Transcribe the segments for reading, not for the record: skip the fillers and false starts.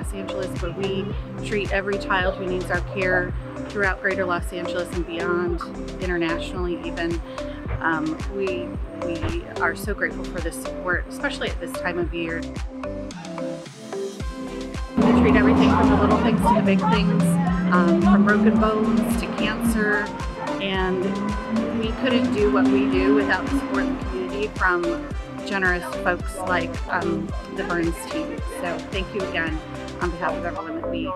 Los Angeles, where we treat every child who needs our care throughout greater Los Angeles and beyond, internationally even. We are so grateful for this support, especially at this time of year. We treat everything from the little things to the big things, from broken bones to cancer, and we couldn't do what we do without the support in the community from generous folks like the Berns team. So thank you again on behalf of everyone that we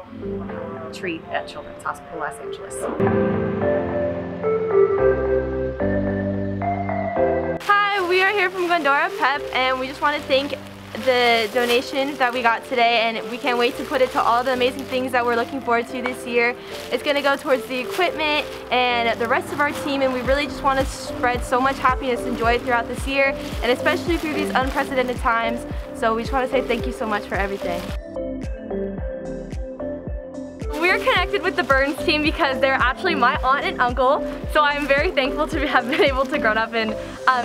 treat at Children's Hospital Los Angeles. Hi, we are here from Glendora Pep, and we just want to thank the donations that we got today, and we can't wait to put it to all the amazing things that we're looking forward to this year. It's going to go towards the equipment and the rest of our team, and we really just want to spread so much happiness and joy throughout this year, and especially through these unprecedented times. So we just want to say thank you so much for everything. We're connected with the Berns team because they're actually my aunt and uncle, so I'm very thankful to have been able to grow up and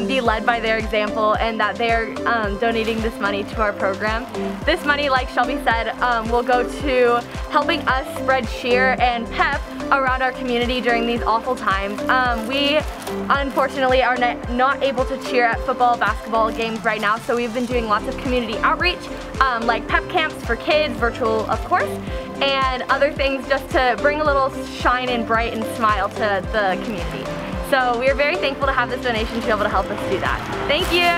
be led by their example, and that they're donating this money to our program. This money, like Shelby said, will go to helping us spread cheer and pep around our community during these awful times. We unfortunately are not able to cheer at football, basketball games right now, so we've been doing lots of community outreach, like pep camps for kids, virtual of course, and other things just to bring a little shine and bright and smile to the community. So we are very thankful to have this donation to be able to help us do that. Thank you!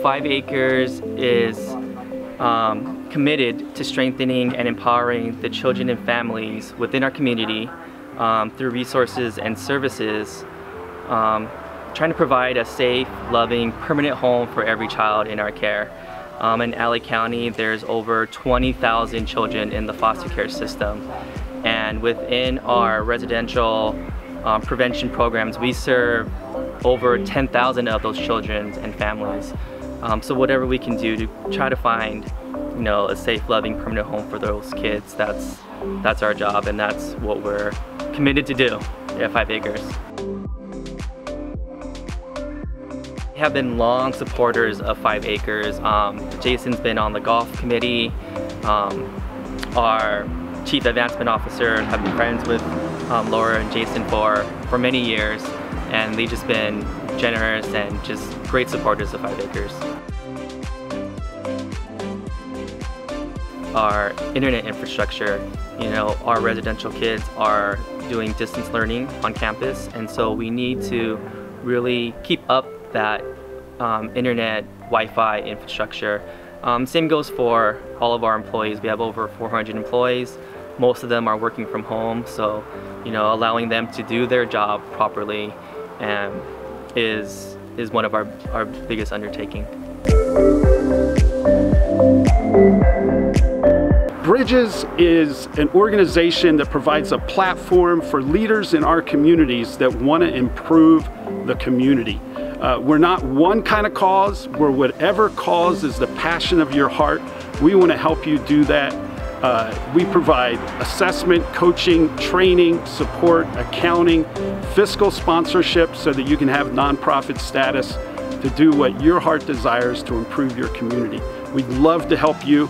5 Acres is committed to strengthening and empowering the children and families within our community through resources and services, trying to provide a safe, loving, permanent home for every child in our care. In LA County, there's over 20,000 children in the foster care system, and within our residential prevention programs, we serve over 10,000 of those children and families. So whatever we can do to try to find, you know, a safe, loving, permanent home for those kids, that's our job, and that's what we're committed to do at 5 Acres. We have been long supporters of 5 Acres. Jason's been on the golf committee. Our chief advancement officer have been friends with Laura and Jason for many years, and they've just been generous and just great supporters of 5 Acres. Our internet infrastructure, you know, our residential kids are doing distance learning on campus, and so we need to really keep up that internet Wi-Fi infrastructure. Same goes for all of our employees. We have over 400 employees. Most of them are working from home, so you know, allowing them to do their job properly is one of our biggest undertaking. Bridges is an organization that provides a platform for leaders in our communities that want to improve the community. We're not one kind of cause, we're whatever cause is the passion of your heart. We want to help you do that. We provide assessment, coaching, training, support, accounting, fiscal sponsorship so that you can have nonprofit status to do what your heart desires to improve your community. We'd love to help you.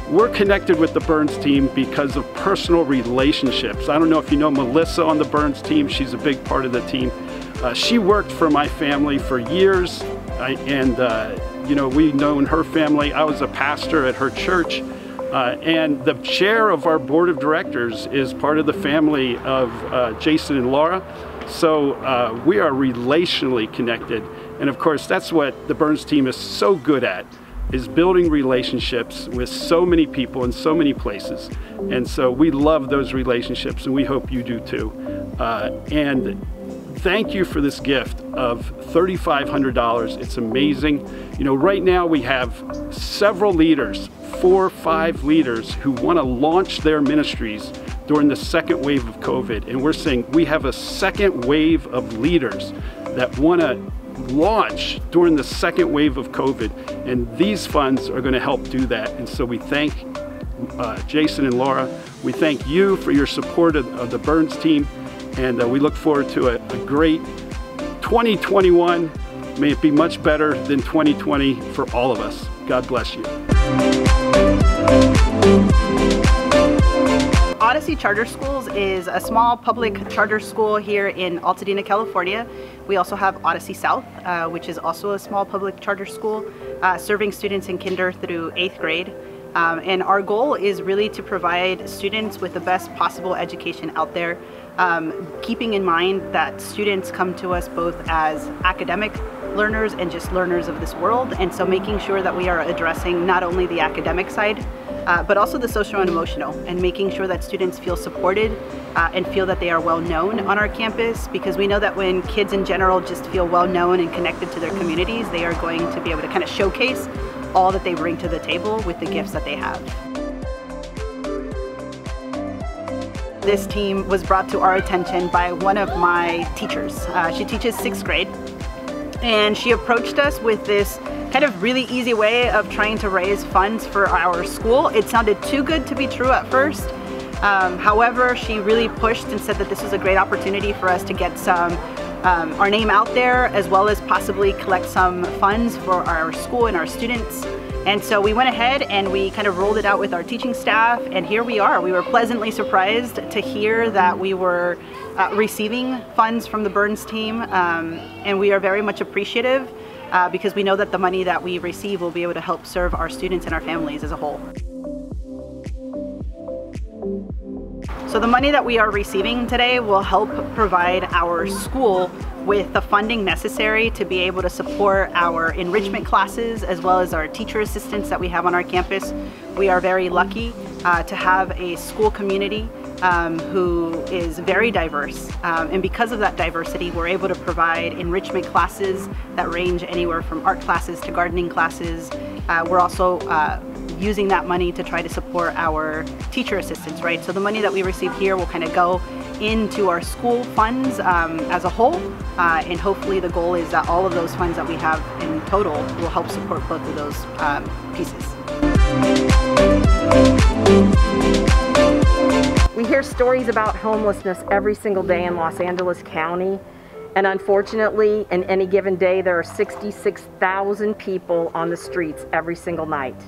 We're connected with the Berns team because of personal relationships. I don't know if you know Melissa on the Berns team. She's a big part of the team. She worked for my family for years, and you know, we've known her family. I was a pastor at her church, and the chair of our board of directors is part of the family of Jason and Laura. So we are relationally connected, and of course that's what the Berns team is so good at, is building relationships with so many people in so many places. And so we love those relationships, and we hope you do too. And thank you for this gift of $3,500. It's amazing. You know, right now we have several leaders, 4 or 5 leaders who want to launch their ministries during the second wave of COVID. And we're saying we have a second wave of leaders that want to launch during the second wave of COVID, and these funds are going to help do that. And so we thank Jason and Laura. We thank you for your support of the Berns team, and we look forward to a great 2021. May it be much better than 2020 for all of us. God bless you. Odyssey Charter Schools is a small public charter school here in Altadena, California. We also have Odyssey South, which is also a small public charter school, serving students in kinder through 8th grade. And our goal is really to provide students with the best possible education out there, keeping in mind that students come to us both as academic learners and just learners of this world, and so making sure that we are addressing not only the academic side, but also the social and emotional, and making sure that students feel supported and feel that they are well known on our campus, because we know that when kids in general just feel well known and connected to their communities, they are going to be able to kind of showcase all that they bring to the table with the gifts that they have. This team was brought to our attention by one of my teachers. She teaches 6th grade, and she approached us with this kind of really easy way of trying to raise funds for our school. It sounded too good to be true at first. However, she really pushed and said that this was a great opportunity for us to get our name out there, as well as possibly collect some funds for our school and our students. And so we went ahead and we kind of rolled it out with our teaching staff, and here we are. We were pleasantly surprised to hear that we were receiving funds from the Berns team, and we are very much appreciative because we know that the money that we receive will be able to help serve our students and our families as a whole. So the money that we are receiving today will help provide our school with the funding necessary to be able to support our enrichment classes as well as our teacher assistants that we have on our campus. We are very lucky to have a school community who is very diverse, and because of that diversity, we're able to provide enrichment classes that range anywhere from art classes to gardening classes. We're also using that money to try to support our teacher assistants, right? So the money that we receive here will kind of go into our school funds as a whole, and hopefully the goal is that all of those funds that we have in total will help support both of those pieces. We hear stories about homelessness every single day in Los Angeles County, and unfortunately, in any given day, there are 66,000 people on the streets every single night.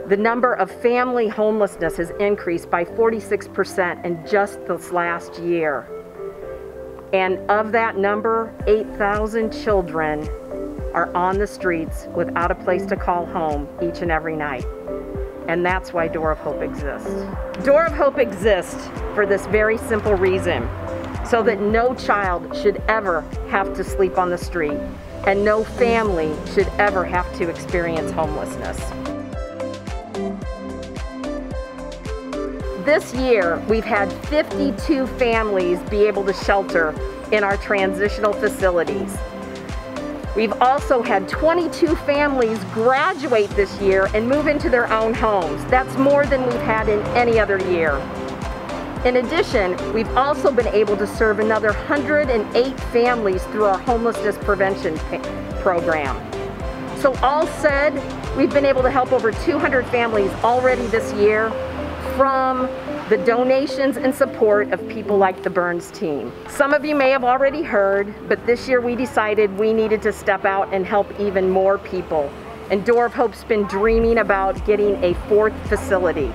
The number of family homelessness has increased by 46% in just this last year. And of that number, 8,000 children are on the streets without a place to call home each and every night. And that's why Door of Hope exists. Door of Hope exists for this very simple reason, so that no child should ever have to sleep on the street, and no family should ever have to experience homelessness. This year, we've had 52 families be able to shelter in our transitional facilities. We've also had 22 families graduate this year and move into their own homes. That's more than we've had in any other year. In addition, we've also been able to serve another 108 families through our homelessness prevention program. So all said, we've been able to help over 200 families already this year from the donations and support of people like the Berns team. Some of you may have already heard, but this year we decided we needed to step out and help even more people. And Door of Hope's been dreaming about getting a 4th facility.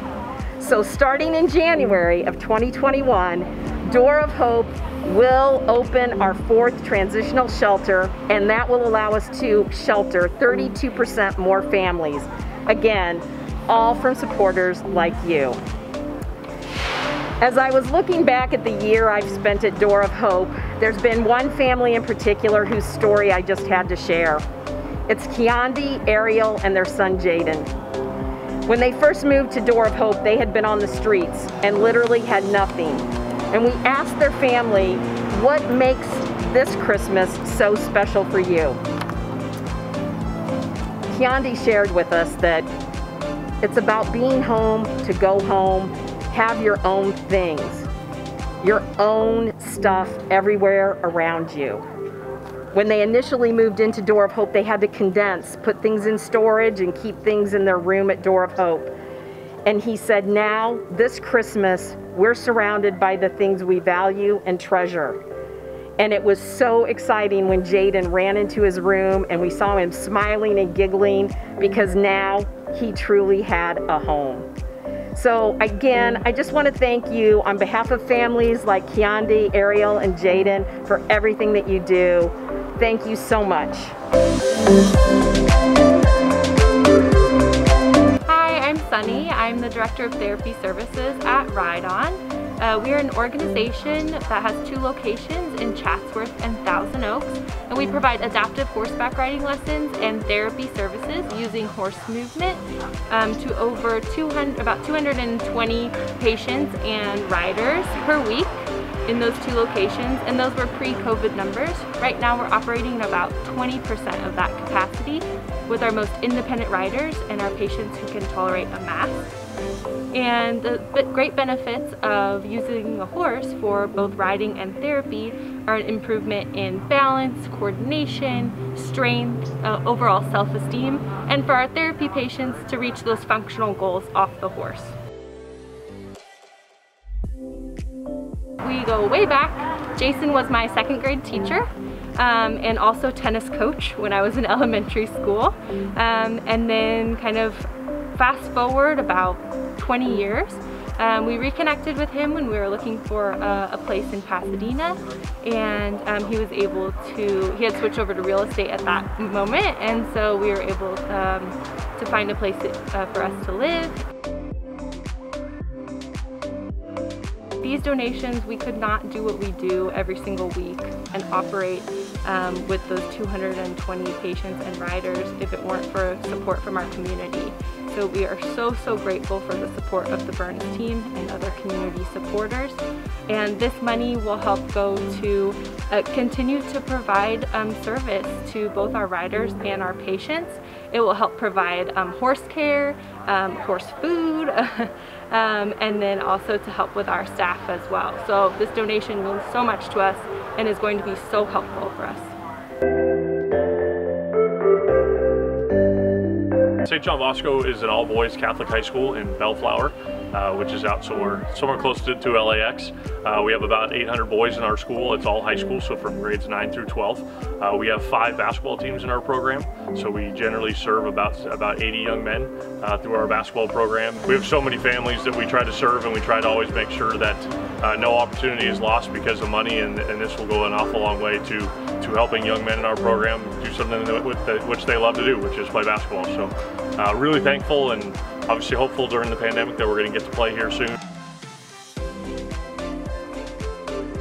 So starting in January of 2021, Door of Hope will open our 4th transitional shelter, and that will allow us to shelter 32% more families. Again, all from supporters like you. As I was looking back at the year I've spent at Door of Hope, there's been one family in particular whose story I just had to share. It's Keonde, Ariel, and their son Jaden. When they first moved to Door of Hope, they had been on the streets and literally had nothing. And we asked their family, what makes this Christmas so special for you? Keonde shared with us that it's about being home, to go home, have your own things, your own stuff everywhere around you. When they initially moved into Door of Hope, they had to condense, put things in storage, and keep things in their room at Door of Hope. And he said, now, this Christmas, we're surrounded by the things we value and treasure. And it was so exciting when Jaden ran into his room and we saw him smiling and giggling because now he truly had a home. So again, I just want to thank you on behalf of families like Keonde, Ariel, and Jaden for everything that you do. Thank you so much. Hi, I'm Sunny. I'm the Director of Therapy Services at Ride On. We are an organization that has 2 locations in Chatsworth and Thousand Oaks, and we provide adaptive horseback riding lessons and therapy services using horse movement to over about 220 patients and riders per week in those 2 locations, and those were pre-COVID numbers. Right now we're operating about 20% of that capacity with our most independent riders and our patients who can tolerate a mask. And the great benefits of using a horse for both riding and therapy are an improvement in balance, coordination, strength, overall self-esteem, and for our therapy patients to reach those functional goals off the horse. We go way back. Jason was my 2nd grade teacher and also tennis coach when I was in elementary school. And then kind of fast forward about 20 years. We reconnected with him when we were looking for a place in Pasadena, and he was able to, he had switched over to real estate at that moment, and so we were able to find a place for us to live. These donations, we could not do what we do every single week and operate with those 220 patients and riders if it weren't for support from our community. So we are so grateful for the support of the Berns team and other community supporters. And this money will help go to continue to provide service to both our riders and our patients. It will help provide horse care, horse food, and then also to help with our staff as well. So this donation means so much to us and is going to be so helpful for us. St. Johns Bosco is an all-boys Catholic high school in Bellflower, which is out somewhere close to LAX. We have about 800 boys in our school. It's all high school, so from grades 9 through 12. We have 5 basketball teams in our program, so we generally serve about 80 young men through our basketball program. We have so many families that we try to serve, and we try to always make sure that no opportunity is lost because of money, and this will go an awful long way to helping young men in our program do something which they love to do, which is play basketball. So really thankful and obviously hopeful during the pandemic that we're going to get to play here soon.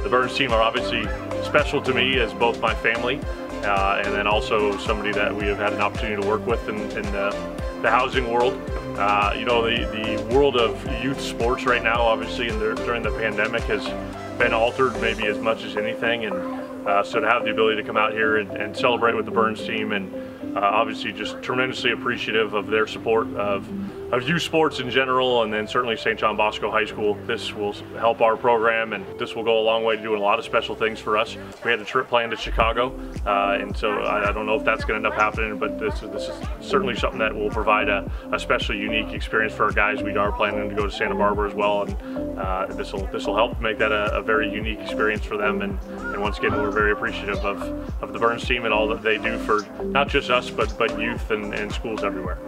The Berns team are obviously special to me as both my family and then also somebody that we have had an opportunity to work with in the housing world. You know, the world of youth sports right now, obviously, and during the pandemic has been altered maybe as much as anything, and so to have the ability to come out here and celebrate with the Berns team, and obviously just tremendously appreciative of their support of youth sports in general, and then certainly St. Johns Bosco High School. This will help our program, and this will go a long way to doing a lot of special things for us. We had a trip planned to Chicago, and so I don't know if that's going to end up happening, but this is certainly something that will provide a especially unique experience for our guys. We are planning to go to Santa Barbara as well, and this will help make that a very unique experience for them. And once again, we're very appreciative of the Berns team and all that they do for not just us, but youth and schools everywhere.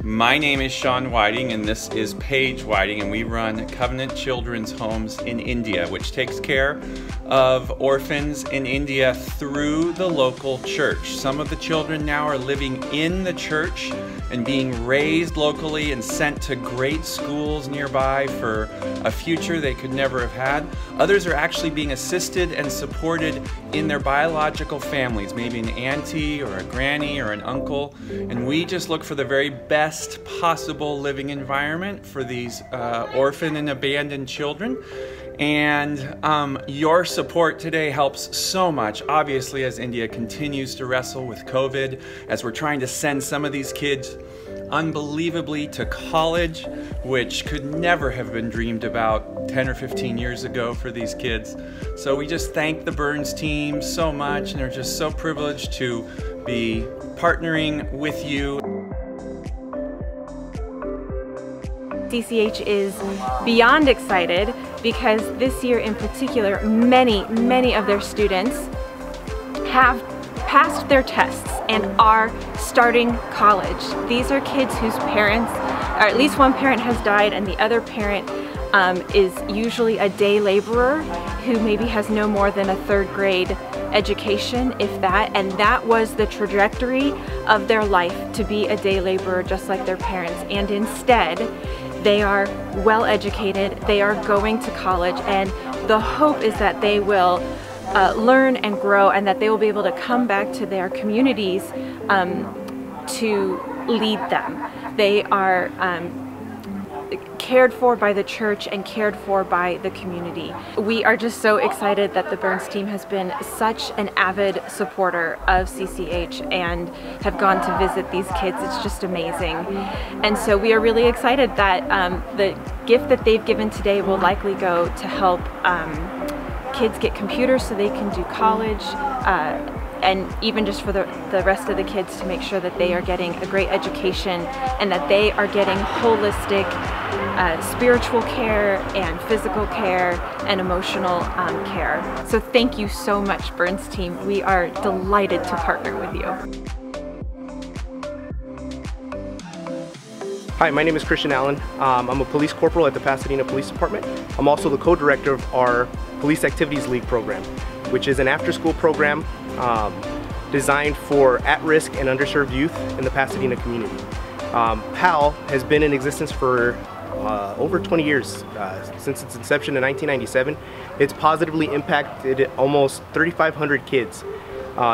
My name is Sean Whiting, and this is Paige Whiting, and we run Covenant Children's Homes in India, which takes care of orphans in India through the local church. Some of the children now are living in the church and being raised locally and sent to great schools nearby for a future they could never have had. Others are actually being assisted and supported in their biological families, maybe an auntie or a granny or an uncle, and we just look for the very best possible living environment for these orphan and abandoned children. And your support today helps so much, obviously, as India continues to wrestle with COVID, as we're trying to send some of these kids unbelievably to college, which could never have been dreamed about 10 or 15 years ago for these kids. So we just thank the Berns team so much, and they're just so privileged to be partnering with you. CCH is beyond excited because this year in particular, many of their students have passed their tests and are starting college. These are kids whose parents, or at least one parent has died, and the other parent is usually a day laborer who maybe has no more than a 3rd grade education, if that, and that was the trajectory of their life, to be a day laborer just like their parents. And instead, they are well educated, they are going to college, and the hope is that they will learn and grow, and that they will be able to come back to their communities to lead them. They are cared for by the church and cared for by the community. We are just so excited that the Berns team has been such an avid supporter of CCH and have gone to visit these kids. It's just amazing. And so we are really excited that the gift that they've given today will likely go to help kids get computers so they can do college, and even just for the rest of the kids to make sure that they are getting a great education and that they are getting holistic spiritual care and physical care and emotional care. So thank you so much, Berns team. We are delighted to partner with you. Hi, my name is Christian Allen. I'm a police corporal at the Pasadena Police Department. I'm also the co-director of our Police Activities League program, which is an after-school program designed for at-risk and underserved youth in the Pasadena community. POWELL has been in existence for over 20 years, since its inception in 1997. It's positively impacted almost 3,500 kids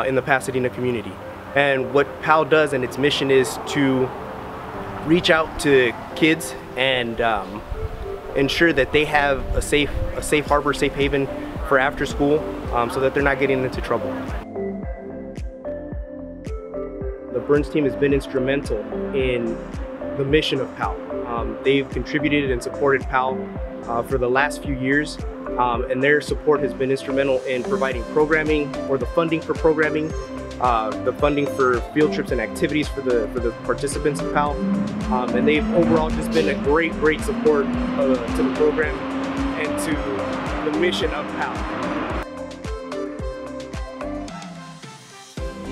in the Pasadena community. And what POWELL does, and its mission, is to reach out to kids and ensure that they have a safe harbor, safe haven for after school, so that they're not getting into trouble. The Berns team has been instrumental in the mission of POWELL. They've contributed and supported POWELL for the last few years, and their support has been instrumental in providing programming, or the funding for programming, the funding for field trips and activities for the participants of POWELL, and they've overall just been a great support to the program and to the mission of POWELL.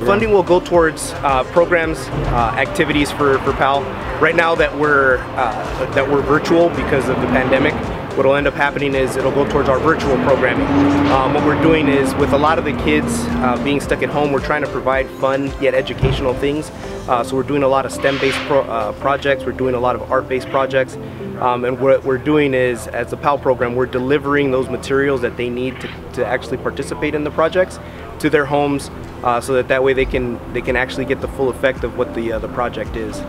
Funding will go towards programs, activities for POWELL. Right now that we're virtual because of the pandemic, what will end up happening is it'll go towards our virtual programming. What we're doing is, with a lot of the kids being stuck at home, we're trying to provide fun yet educational things. So we're doing a lot of STEM-based projects, we're doing a lot of art-based projects, and what we're doing is, as the POWELL program, we're delivering those materials that they need to actually participate in the projects to their homes, so that way they can actually get the full effect of what the project is.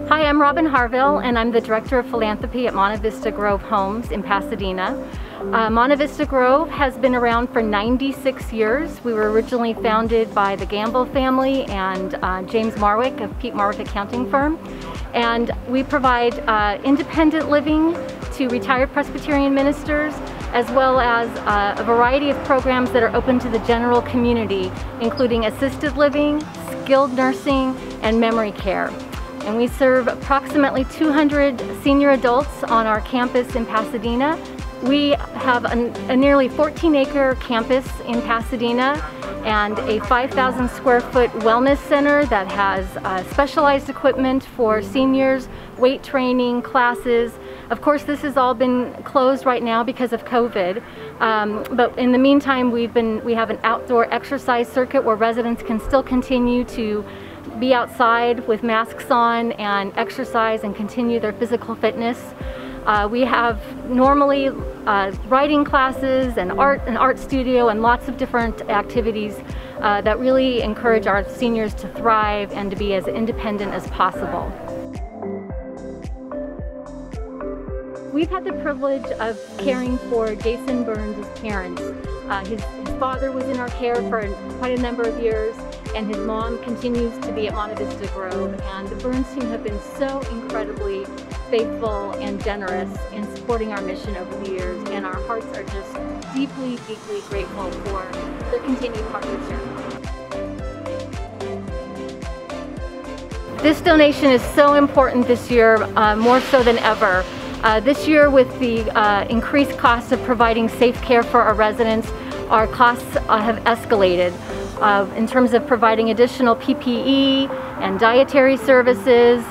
Hi, I'm Robin Harville, and I'm the Director of Philanthropy at Monte Vista Grove Homes in Pasadena. Monte Vista Grove has been around for 96 years. We were originally founded by the Gamble family and James Marwick of Pete Marwick Accounting Firm. And we provide independent living to retired Presbyterian ministers, as well as a variety of programs that are open to the general community, including assisted living, skilled nursing, and memory care. And we serve approximately 200 senior adults on our campus in Pasadena. We have a nearly 14-acre campus in Pasadena and a 5,000 square foot wellness center that has specialized equipment for seniors, weight training, classes. Of course, this has all been closed right now because of COVID, but in the meantime, we have an outdoor exercise circuit where residents can still continue to be outside with masks on and exercise and continue their physical fitness. We have normally writing classes and art studio and lots of different activities that really encourage our seniors to thrive and to be as independent as possible. We've had the privilege of caring for Jason Berns' parents. His father was in our care for quite a number of years, and his mom continues to be at Monte Vista Grove. And the Berns team have been so incredibly faithful and generous in supporting our mission over the years, and our hearts are just deeply, deeply grateful for their continued partnership. This donation is so important this year, more so than ever. This year, with the increased cost of providing safe care for our residents, our costs have escalated in terms of providing additional PPE and dietary services,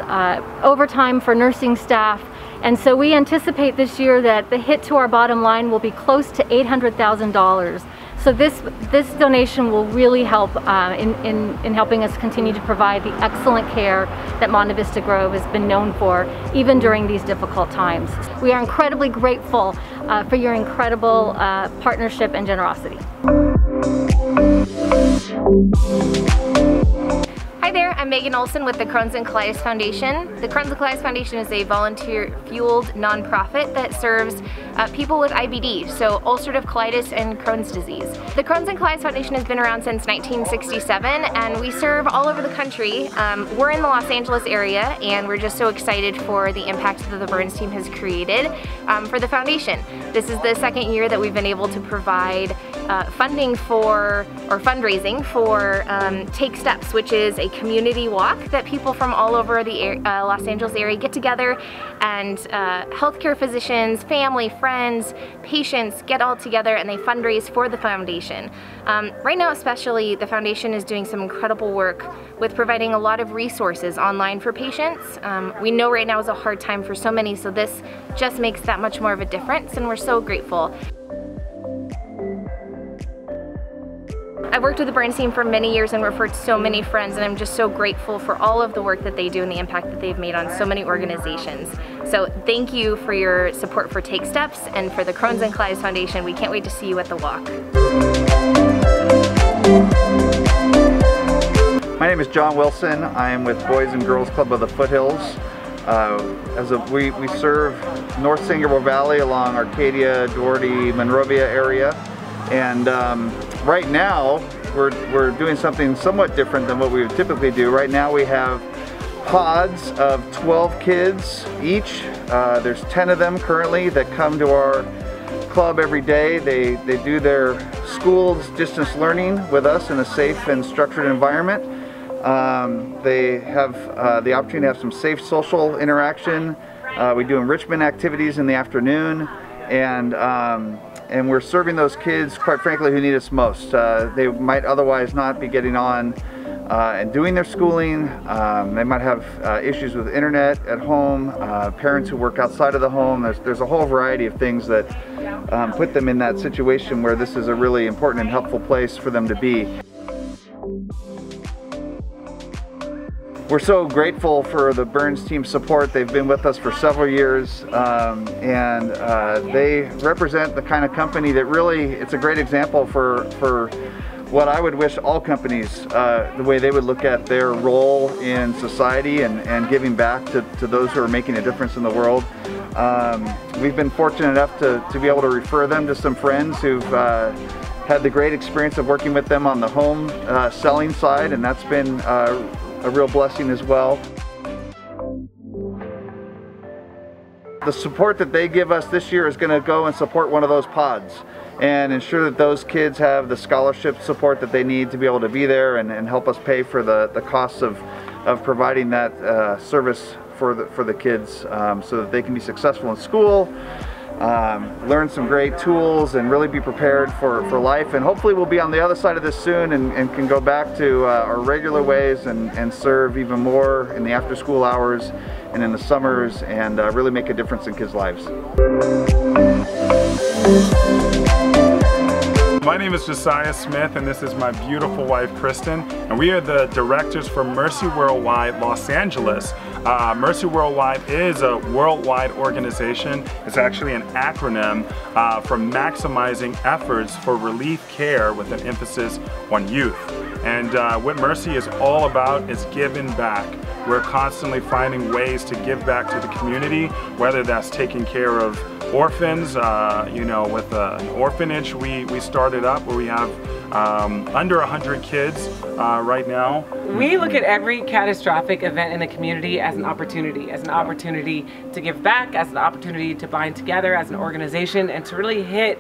overtime for nursing staff. And so we anticipate this year that the hit to our bottom line will be close to $800,000. So this donation will really help in helping us continue to provide the excellent care that Monte Vista Grove has been known for, even during these difficult times. We are incredibly grateful for your incredible partnership and generosity. Hi there, I'm Megan Olson with the Crohn's and Colitis Foundation. The Crohn's and Colitis Foundation is a volunteer-fueled nonprofit that serves people with IBD, so ulcerative colitis and Crohn's disease. The Crohn's and Colitis Foundation has been around since 1967, and we serve all over the country. We're in the Los Angeles area, and we're just so excited for the impact that the Berns team has created for the foundation. This is the second year that we've been able to provide funding for, or fundraising for Take Steps, which is a community walk that people from all over the Los Angeles area get together, and healthcare physicians, family, friends, patients get all together and they fundraise for the foundation. Right now especially, the foundation is doing some incredible work with providing a lot of resources online for patients. We know right now is a hard time for so many, so this just makes that much more of a difference, and we're so grateful. I've worked with the Berns team for many years and referred so many friends, and I'm just so grateful for all of the work that they do and the impact that they've made on so many organizations. So thank you for your support for Take Steps and for the Crohn's and Colitis Foundation. We can't wait to see you at the walk. My name is John Wilson. I am with Boys and Girls Club of the Foothills. We serve North San Gabriel Valley along Arcadia, Doherty, Monrovia area. And right now, we're doing something somewhat different than what we would typically do. Right now we have pods of 12 kids each. There's 10 of them currently that come to our club every day. They do their school's distance learning with us in a safe and structured environment. They have the opportunity to have some safe social interaction. We do enrichment activities in the afternoon, and we're serving those kids, quite frankly, who need us most. They might otherwise not be getting on and doing their schooling. They might have issues with internet at home, parents who work outside of the home. There's a whole variety of things that put them in that situation where this is a really important and helpful place for them to be. We're so grateful for the Berns team's support. They've been with us for several years, and they represent the kind of company that really, it's a great example for what I would wish all companies, the way they would look at their role in society and giving back to those who are making a difference in the world. We've been fortunate enough to be able to refer them to some friends who've had the great experience of working with them on the home selling side, and that's been a real blessing as well. The support that they give us this year is going to go and support one of those pods and ensure that those kids have the scholarship support that they need to be able to be there and help us pay for the costs of providing that service for the kids so that they can be successful in school, learn some great tools, and really be prepared for life. And hopefully we'll be on the other side of this soon and can go back to our regular ways and serve even more in the after school hours and in the summers, and really make a difference in kids' lives. My name is Josiah Smith, and this is my beautiful wife Kristen, and we are the directors for Mercy Worldwide Los Angeles. Mercy Worldwide is a worldwide organization. It's actually an acronym for maximizing efforts for relief care with an emphasis on youth. And what Mercy is all about is giving back. We're constantly finding ways to give back to the community, whether that's taking care of orphans, you know, with an orphanage we started up where we have under 100 kids right now. We look at every catastrophic event in the community as an opportunity to give back, as an opportunity to bind together as an organization, and to really hit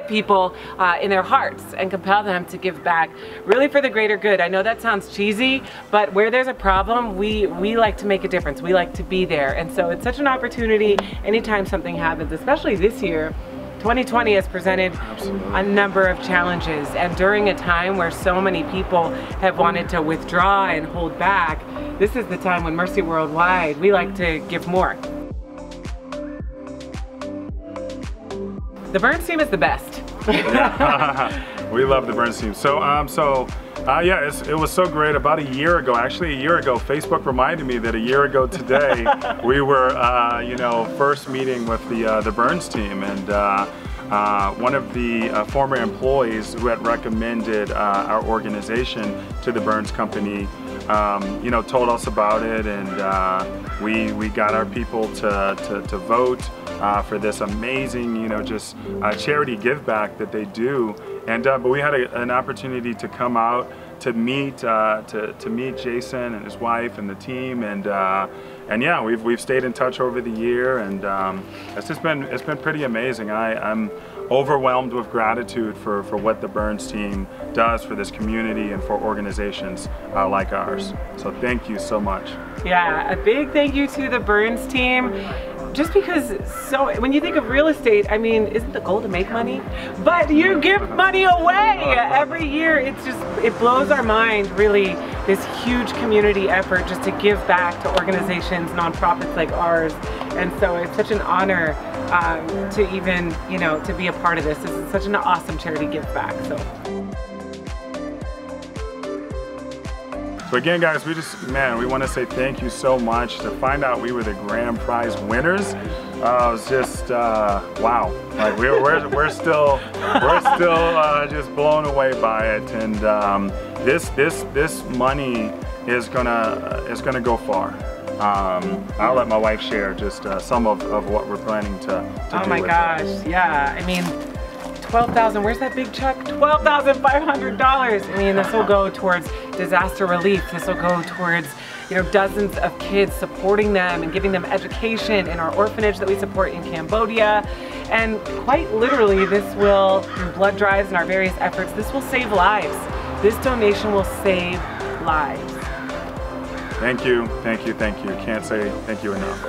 people in their hearts and compel them to give back, really for the greater good. I know that sounds cheesy, but where there's a problem, we like to make a difference. We like to be there, and so it's such an opportunity anytime something happens, especially this year. 2020 has presented a number of challenges, and during a time where so many people have wanted to withdraw and hold back, this is the time when Mercy Worldwide, we like to give more. The Berns team is the best. We love the Berns team. So, yeah, it was so great. About a year ago, actually a year ago, Facebook reminded me that a year ago today, we were, you know, first meeting with the Berns team, and one of the former employees who had recommended our organization to the Berns company, you know, told us about it, and we got our people to vote for this amazing, you know, just charity give back that they do. And but we had an opportunity to come out to meet Jason and his wife and the team, and yeah, we've stayed in touch over the year, and it's been pretty amazing. I'm overwhelmed with gratitude for what the Berns team does for this community and for organizations like ours. So thank you so much. Yeah, a big thank you to the Berns team. Just because, so when you think of real estate, I mean, isn't the goal to make money? But you give money away every year. It's just, it blows our mind, really, this huge community effort just to give back to organizations, nonprofits like ours. And so it's such an honor to even, you know, to be a part of this. This is such an awesome charity give back. So again, guys, we want to say thank you so much. To find out we were the grand prize winners, it was just wow. Like we're still just blown away by it, and this money is gonna go far. I'll let my wife share just some of what we're planning to do. Oh my gosh, yeah. I mean, $12,000, where's that big check? $12,500. I mean, this will go towards disaster relief. This will go towards, you know, dozens of kids, supporting them and giving them education in our orphanage that we support in Cambodia. And quite literally, this will, through blood drives and our various efforts, this will save lives. This donation will save lives. Thank you, thank you, thank you. Can't say thank you enough.